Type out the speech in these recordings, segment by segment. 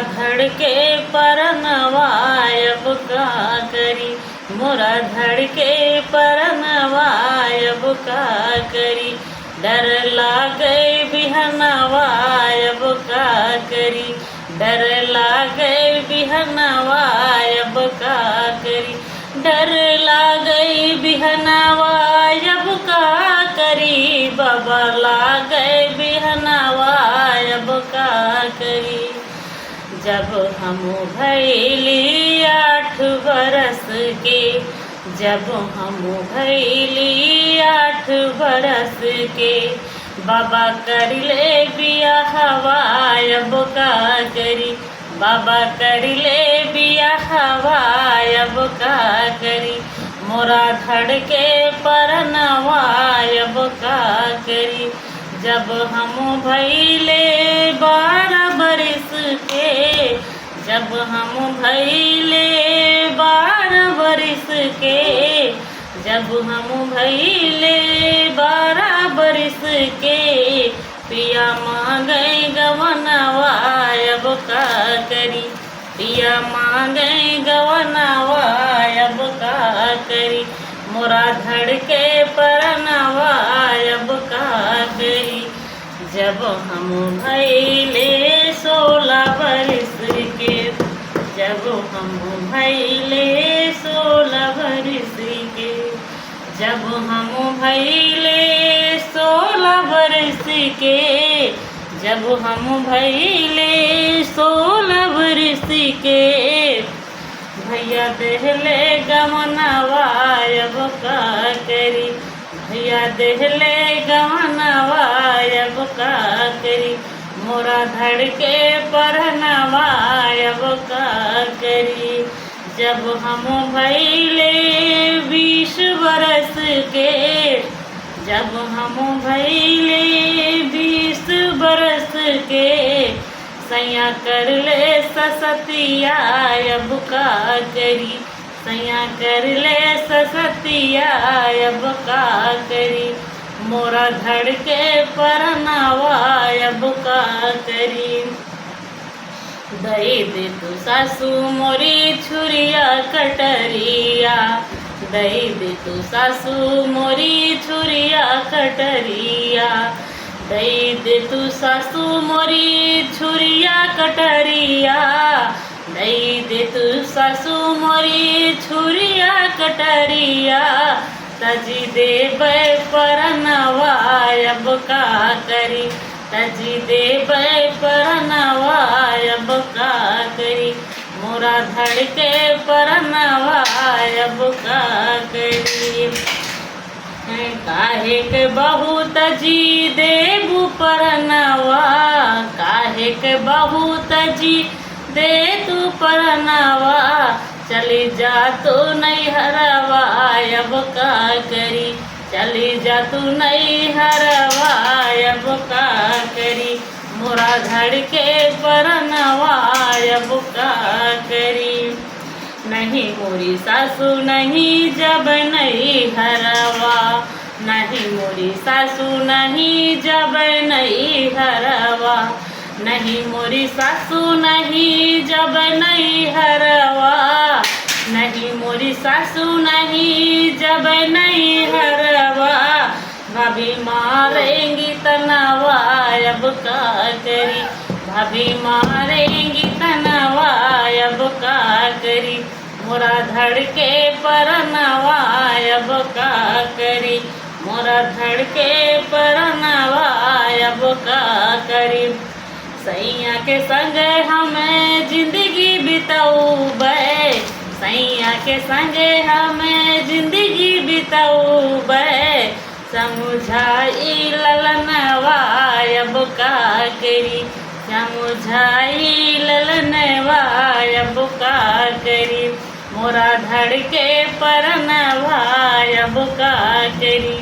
धड़के परनवायब का करी, मोरा धड़के परनवायब का करी। डर लागे बिहनवायब का करी, डर लागे बिहनवायब का करी। डर लागे बिहनवायब का करी, बाबा लागे बिहनवायब का करी। जब हम भैली 8 बरस के, जब हम भैली 8 बरस के, बाबा कर ले बियाहवायब का करी, बाबा कर ले बियाहवायब का करी। मोरा धड़के परनवायब का करी। जब हम भैले 12 बरस के, जब हम भैले 12 बरस के, जब हम भैले 12 बरस के, पिया मांगे गवनवायब का करी, पिया मांगे गवनवायब का करी। मोरा धड़के परनवायब का करी। जब हम भैले 16 बरस के, जब हम भैले 16 बरस के, जब हम भैले 16 बरस के, जब हम भैले 16 बरस के, भैया देहले गवनवायब का करी, भैया देहले गवनवायब का करी। मोरा धड़के परनवायब का करी। जब हम भैले 20 बरस के, जब हम भैले 20 बरस के, सैया कर ले ससतियायब का करी, सैया कर ले ससतियायब का करी। मोरा धड़के परनवायब का करी। दई दे तू सासू मोरी छुरिया कटरिया, दई दे तू सासू मोरी छुरिया कटरिया, दई दे तू सासू मोरी छुरिया कटरिया, दई दे तू सासू मोरी छुरिया कटरिया। तजी देबै परनवायब का करी, तजी देबै परनवायब का करी। मोरा धड़के परनवायब का करी। काहे के बहुत जी देबू परनवा, काहे के बहुत जी दे तू परनवा। चली जा तू नैहरवायब का करी, चली जा तू नैहरवायब का करी। मोरा धड़के परनवायब का करी। नहीं मोरी सासू नहीं जब नैहरवा, नहीं मोरी सासू नहीं जब नैहरवा, नहीं मोरी सासू नहीं जब नैहरवा, नहीं मोरी सासू नहीं जब नैहरवा। भाभी मारेंगी तनवायब का करी, भाभी मारेंगी तनवायब का करी। मोरा धड़के परनवायब का करी, मोरा धड़के परनवायब का करी। सैया के संग हमें जिंदगी बिताऊबै, सैया के संग हमें जिंदगी बिताऊबै। समझाई ललनवायब का करी, समझाई ललनवायब का करी। मोरा धड़के परनवायब का करी,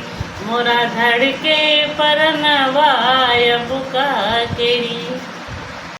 मोरा धड़के परनवायब का करी।